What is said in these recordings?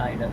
lại đó.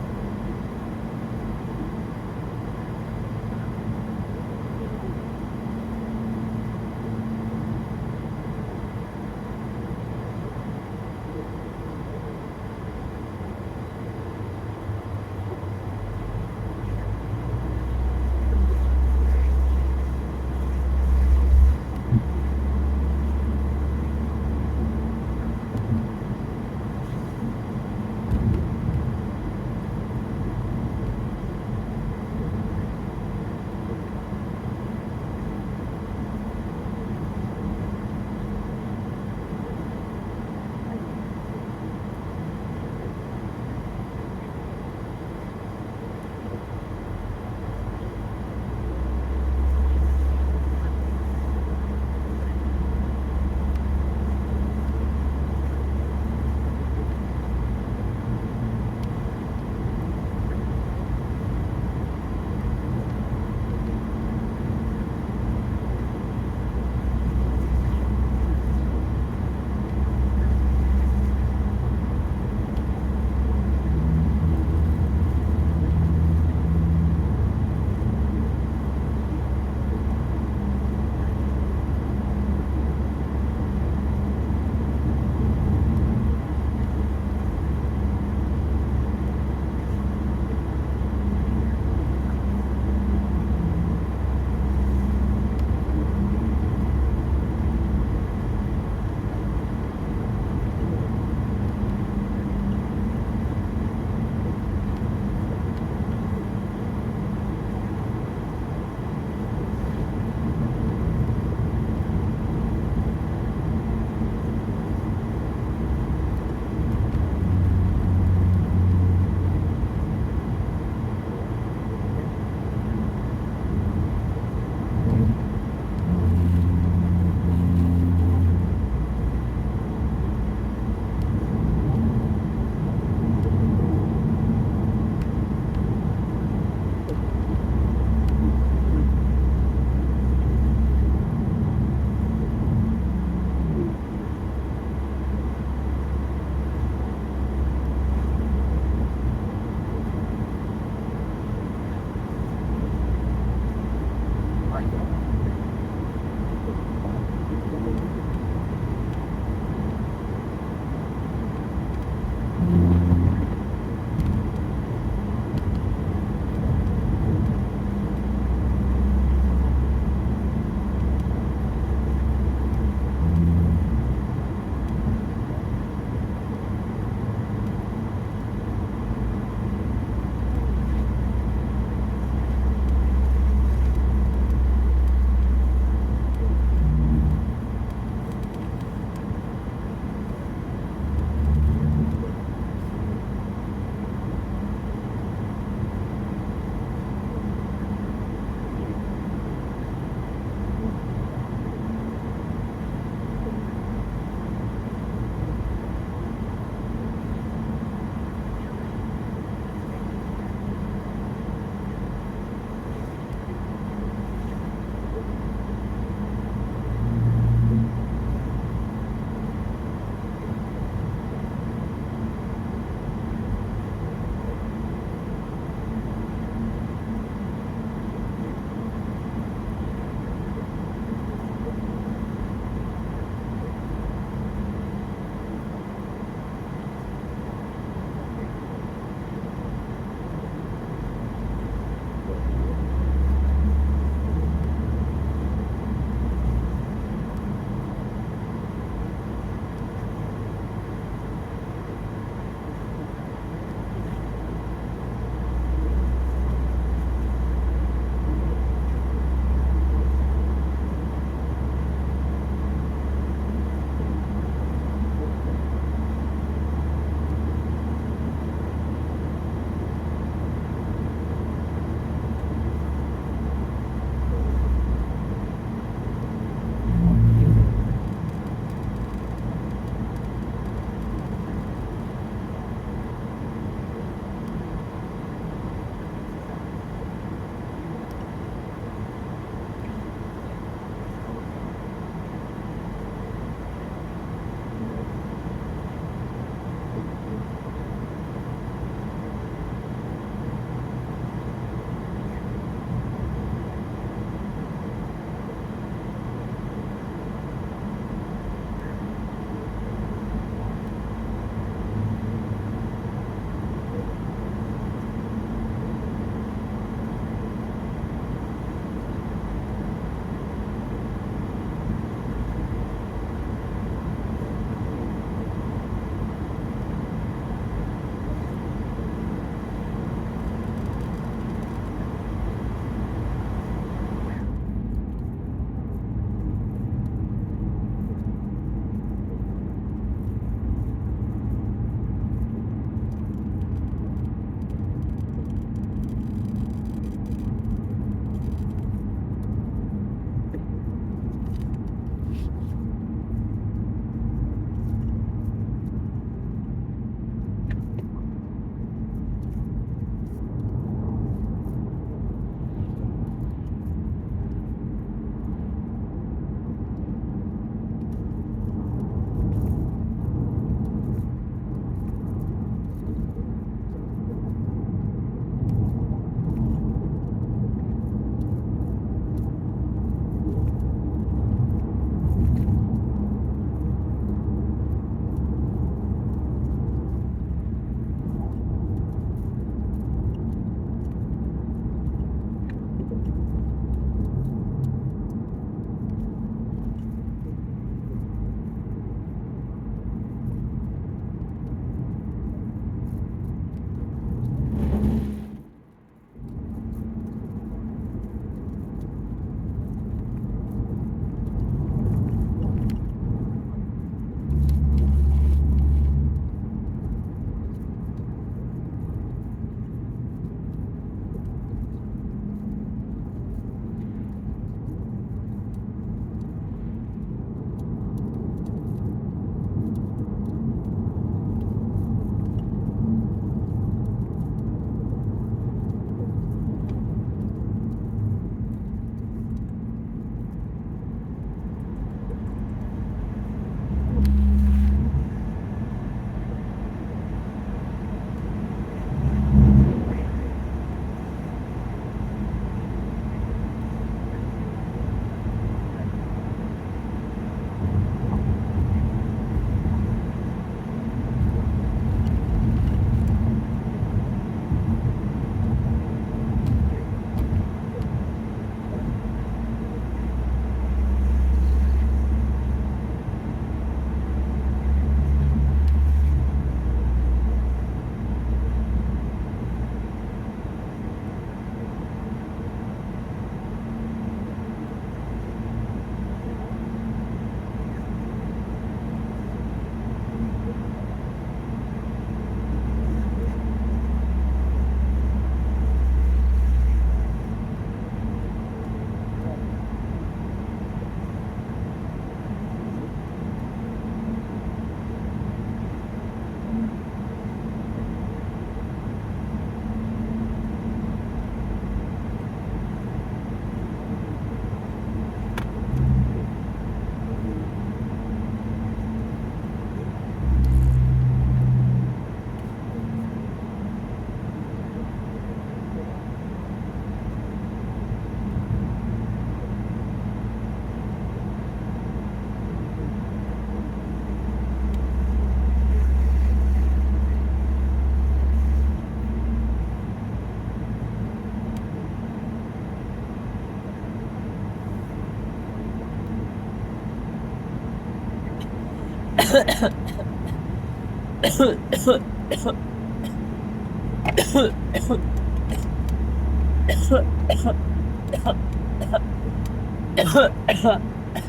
I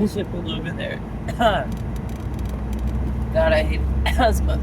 should pull over there. God, I hate asthma.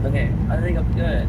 Okay, I think I'm good.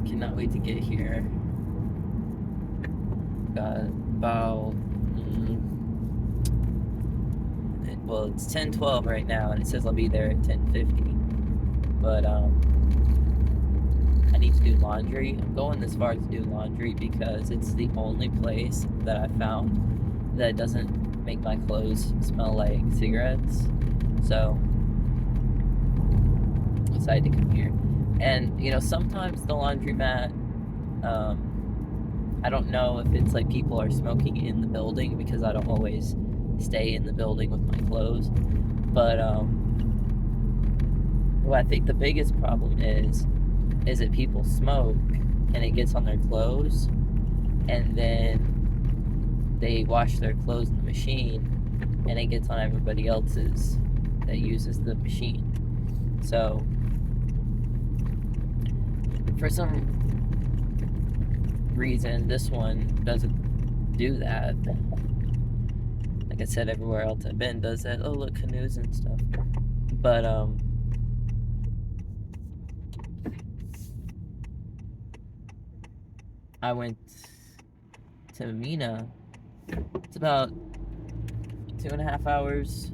Cannot wait to get here. Got about well, it's 10:12 right now, and it says I'll be there at 10:50. But I need to do laundry. I'm going this far to do laundry because it's the only place that I found that doesn't make my clothes smell like cigarettes. So I decided to come here. And sometimes the laundromat, I don't know if it's like people are smoking in the building because I don't always stay in the building with my clothes. But what I think the biggest problem is that people smoke and it gets on their clothes, and then they wash their clothes in the machine and it gets on everybody else's that uses the machine. So for some reason this one doesn't do that. Like I said, everywhere else I've been does that. Oh, look, canoes and stuff. But I went to Mena. It's about 2.5 hours,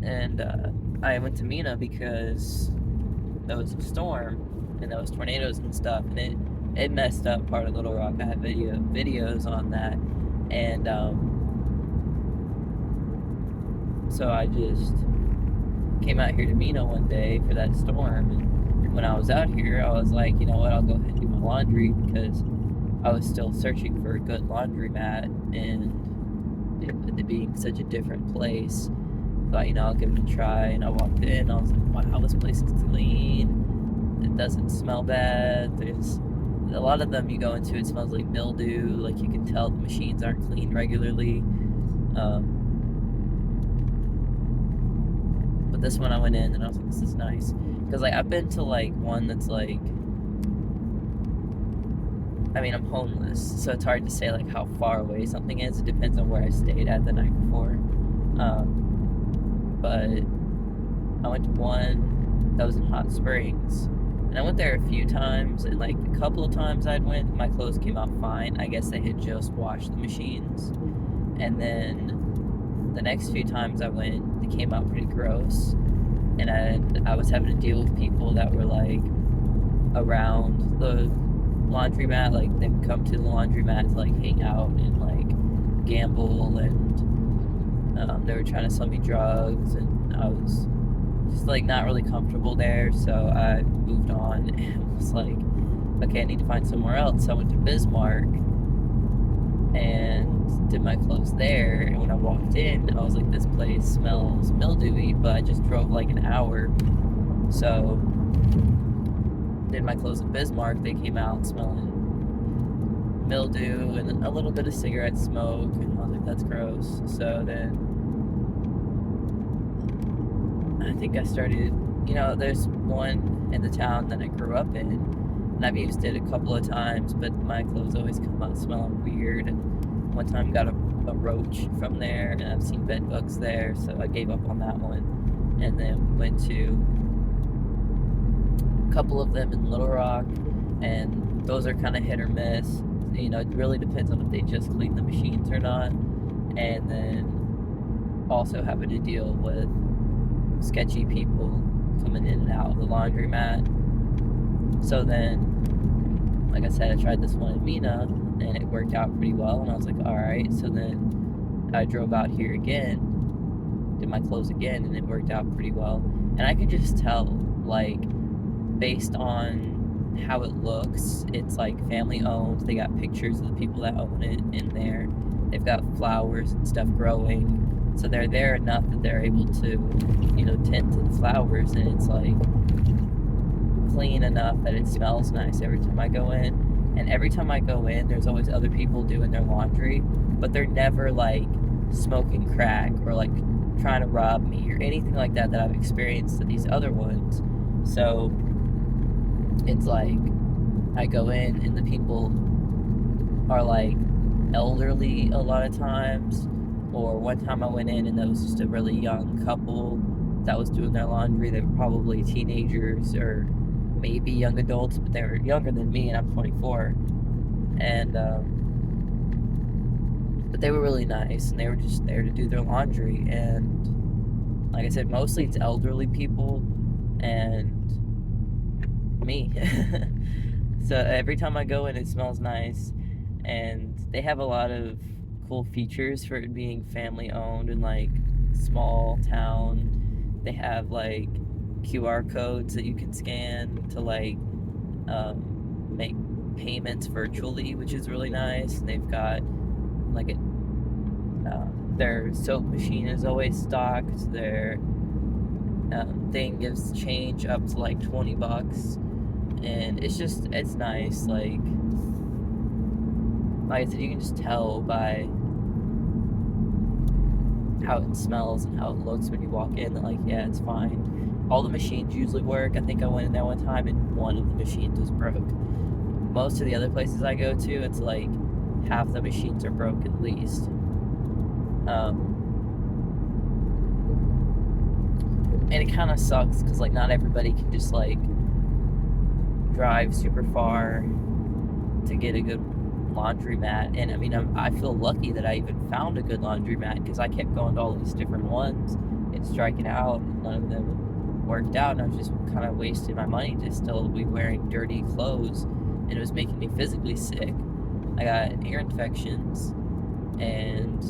and I went to Mena because there was a storm and there was tornadoes and stuff, and it messed up part of Little Rock. I had videos on that, and so I just came out here to Mena one day for that storm, and when I was out here, I was like, you know what, I'll go ahead and do my laundry because I was still searching for a good laundromat, and it being such a different place, I thought, I'll give it a try. And I walked in, I was like, wow, this place is clean. It doesn't smell bad. There's a lot of them you go into, it smells like mildew. Like you can tell the machines aren't cleaned regularly. But this one I went in and I was like, this is nice. Because like I've been to like one that's like, I'm homeless, so it's hard to say like how far away something is. It depends on where I stayed at the night before. But I went to one that was in Hot Springs, and I went there a few times, and like a couple of times my clothes came out fine. I guess they had just washed the machines. And then the next few times I went, they came out pretty gross, and I was having to deal with people that were like around the laundromat. Like they would come to the laundromat to like hang out and like gamble, and they were trying to sell me drugs, and I was just like not really comfortable there. So I moved on and was like, okay, I need to find somewhere else. So I went to Bismarck and did my clothes there, and when I walked in, I was like, this place smells mildewy, but I just drove like an hour. So did my clothes in Bismarck, they came out smelling mildew and a little bit of cigarette smoke, and I was like, that's gross. So then I think I started, there's one in the town that I grew up in, and I've used it a couple of times, but my clothes always come out smelling weird. And one time got a roach from there, and I've seen bed bugs there, so I gave up on that one. And then went to a couple of them in Little Rock, and those are kind of hit or miss. It really depends on if they just clean the machines or not. And then also having to deal with sketchy people coming in and out of the laundromat. So then, like I said, I tried this one in Mena, and it worked out pretty well. And I was like, all right. So then I drove out here again, did my clothes again, and it worked out pretty well. And I could just tell, like, based on how it looks, it's like family owned. They got pictures of the people that own it in there. They've got flowers and stuff growing. So they're there enough that they're able to, tend to the flowers, and it's like clean enough that it smells nice every time I go in. And every time I go in, there's always other people doing their laundry, but they're never like smoking crack or like trying to rob me or anything like that I've experienced at these other ones. So it's like I go in and the people are like elderly a lot of times. Or one time I went in and there was just a really young couple that was doing their laundry. They were probably teenagers or maybe young adults, but they were younger than me, and I'm 24. And but they were really nice, and they were just there to do their laundry. And like I said, mostly it's elderly people and me. So every time I go in, it smells nice, and they have a lot of cool features for it being family owned and like small town. They have like QR codes that you can scan to like make payments virtually, which is really nice. They've got like their soap machine is always stocked. Their thing gives change up to like $20, and it's nice. Like I said, you can just tell by how it smells and how it looks when you walk in that, like, yeah, it's fine. All the machines usually work. I think I went in there one time and one of the machines was broke. Most of the other places I go to, it's like half the machines are broke at least. And it kind of sucks because like not everybody can just like drive super far to get a good laundromat. And I mean, I feel lucky that I even found a good laundromat, because I kept going to all these different ones and striking out, and none of them worked out, and I was just kind of wasting my money to still be wearing dirty clothes, and it was making me physically sick. I got ear infections, and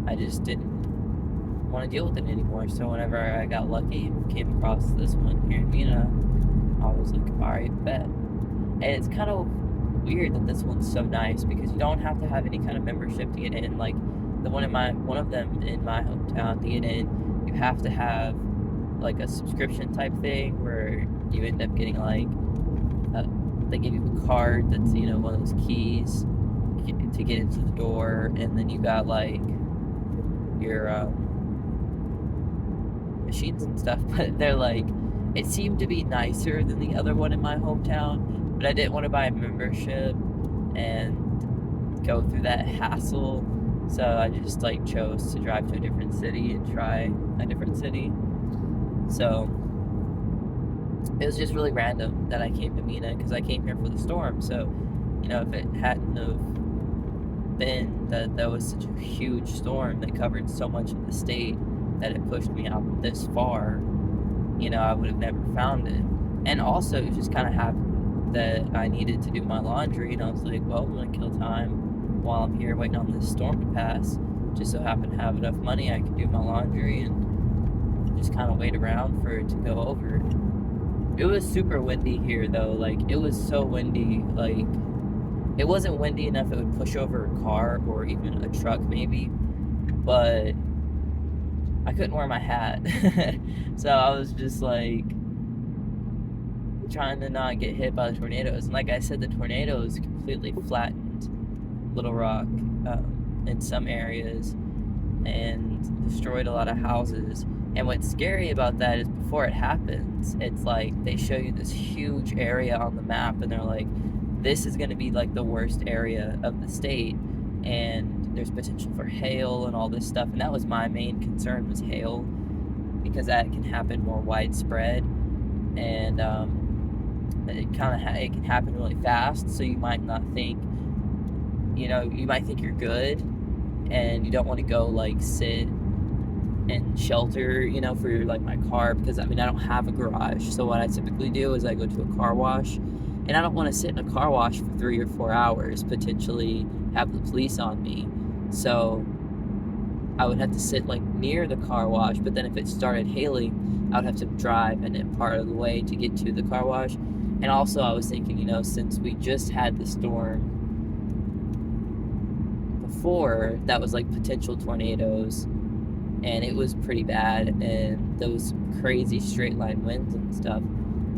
I just didn't want to deal with it anymore. So whenever I got lucky and came across this one here in Mena, I was like, alright, bet. And it's kind of weird that this one's so nice, because you don't have to have any kind of membership to get in. Like one of them in my hometown, to get in, you have to have like a subscription type thing where you end up getting like they give you a card that's one of those keys to get into the door, and then you got like your machines and stuff. But they're like, it seemed to be nicer than the other one in my hometown, but I didn't want to buy a membership and go through that hassle, so I just like chose to drive to a different city and try a different city. So it was just really random that I came to Mena, because I came here for the storm. So if it hadn't have been that was such a huge storm that covered so much of the state, that it pushed me out this far, I would have never found it. And also it just kind of happened that I needed to do my laundry, and I was like, well, I'm gonna kill time while I'm here waiting on this storm to pass. Just so happened to have enough money I could do my laundry and just kind of wait around for it to go over. It was super windy here though. Like it was so windy. Like it wasn't windy enough it would push over a car or even a truck maybe, but I couldn't wear my hat. So I was just like trying to not get hit by the tornadoes. And like I said, the tornadoes completely flattened Little Rock in some areas and destroyed a lot of houses. And what's scary about that is before it happens, it's like they show you this huge area on the map and they're like, this is going to be like the worst area of the state, and there's potential for hail and all this stuff. And that was my main concern, was hail, because that can happen more widespread, and it can happen really fast. So you might not think, you might think you're good, and you don't want to go like sit and shelter, for like my car, because I don't have a garage. So what I typically do is I go to a car wash, and I don't want to sit in a car wash for 3 or 4 hours, potentially have the police on me. So I would have to sit like near the car wash, but then if it started hailing, I would have to drive and then part of the way to get to the car wash. And also I was thinking, since we just had the storm before that was like potential tornadoes, and it was pretty bad, and those crazy straight line winds and stuff,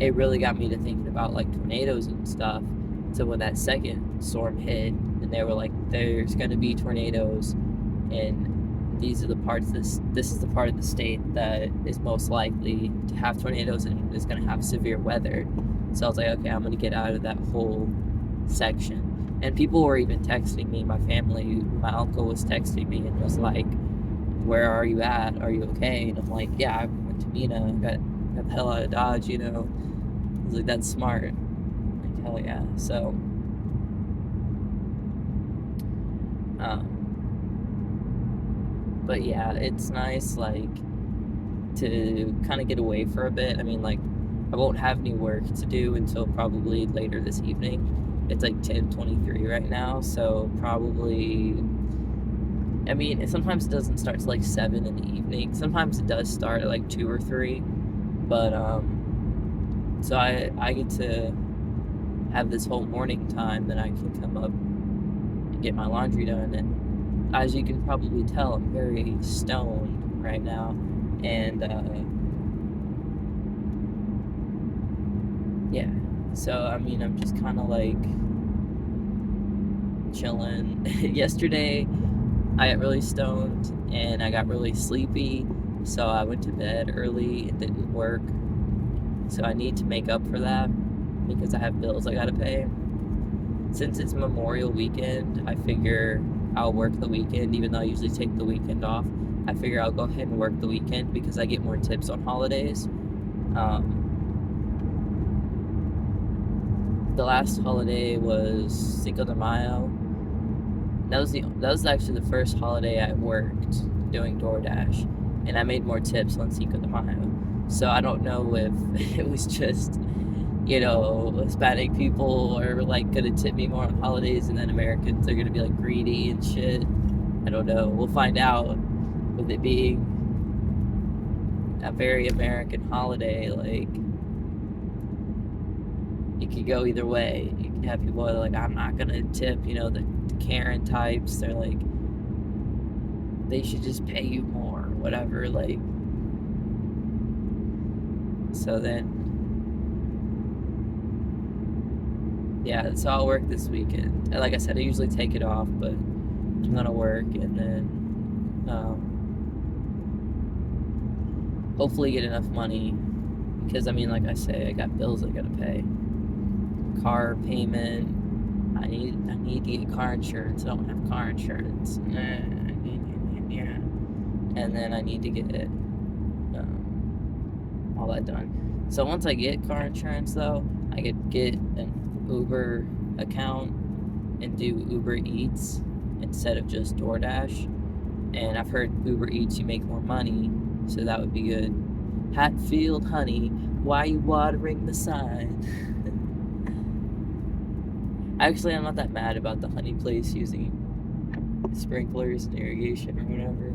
it really got me to thinking about like tornadoes and stuff. So when that second storm hit and they were like, there's going to be tornadoes, and these are the parts, this is the part of the state that is most likely to have tornadoes and is going to have severe weather. So I was like, okay, I'm going to get out of that whole section. And people were even texting me, my family, my uncle was texting me and was like, where are you at? Are you okay? And I'm like, yeah, I went to Mena, got the hell out of Dodge, I was like, that's smart. Like, hell yeah. So, but yeah, it's nice, like, to kind of get away for a bit. Like, I won't have any work to do until probably later this evening. It's like 10:23 right now, so probably, sometimes it doesn't start till like 7 in the evening. Sometimes it does start at like 2 or 3, but so I get to have this whole morning time that I can come up and get my laundry done. And as you can probably tell, I'm very stoned right now, and yeah, so I'm just kind of like chilling. Yesterday I got really stoned and I got really sleepy, so I went to bed early. It didn't work, so I need to make up for that because I have bills I gotta pay. Since it's Memorial Weekend, I figure I'll work the weekend, even though I usually take the weekend off. I figure I'll go ahead and work the weekend because I get more tips on holidays. The last holiday was Cinco de Mayo. That was actually the first holiday I worked doing DoorDash, and I made more tips on Cinco de Mayo. So I don't know if it was just, Hispanic people are like gonna tip me more on holidays, and then Americans are gonna be like greedy and shit. I don't know. We'll find out. With it being a very American holiday, like, it could go either way. You can have people that are like, I'm not gonna tip, the Karen types. They're like, they should just pay you more, whatever. Like, so then, yeah, so I'll work this weekend. And like I said, I usually take it off, but I'm gonna work, and then hopefully get enough money, because like I say, I got bills I gotta pay. Car payment. I need to get car insurance. I don't have car insurance. And then I need to get it, all that done. So once I get car insurance, though, I could get an Uber account and do Uber Eats instead of just DoorDash. And I've heard Uber Eats, you make more money, so that would be good. Hatfield, honey, why you watering the sign? Actually, I'm not that mad about the honey place using sprinklers and irrigation or whatever.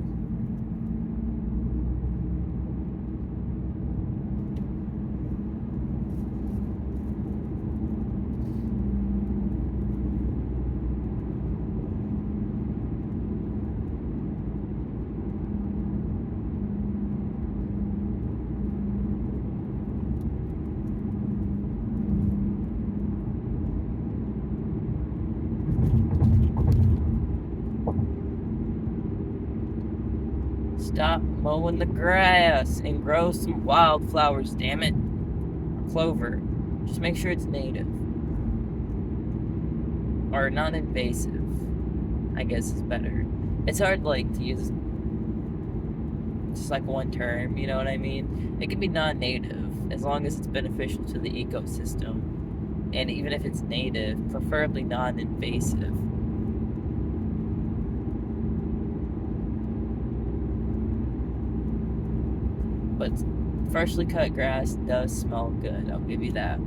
Stop mowing the grass and grow some wildflowers, damn it. Or clover. Just make sure it's native. Or non-invasive, I guess is better. It's hard, like, to use just like one term, you know what I mean? It can be non-native, as long as it's beneficial to the ecosystem. And even if it's native, preferably non-invasive. But freshly cut grass does smell good, I'll give you that.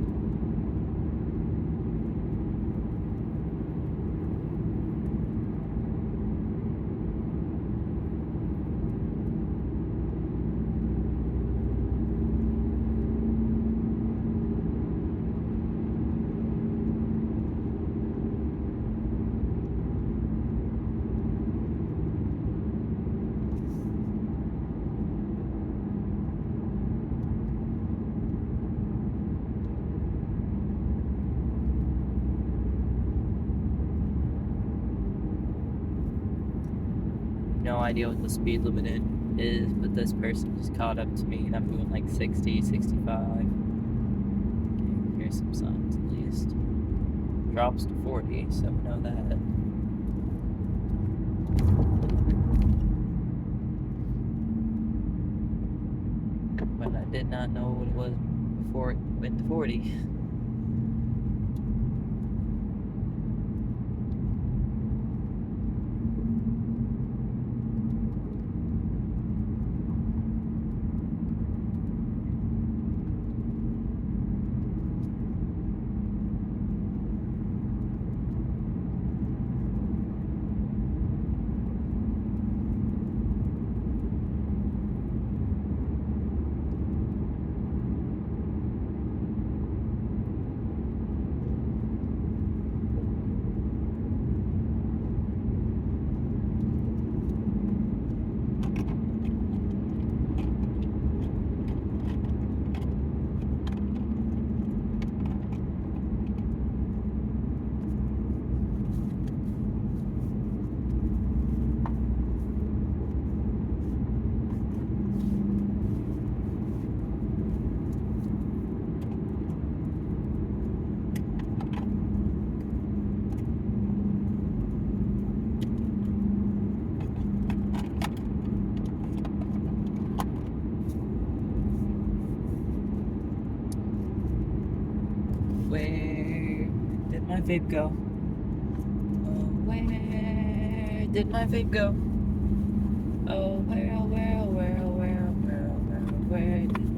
No idea what the speed limit is, but this person just caught up to me and I'm doing like 60, 65. Okay, here's some signs at least. Drops to 40, so we know that. But I did not know what it was before it went to 40. Where did my vape go? Oh, where did my vape go? Oh, where did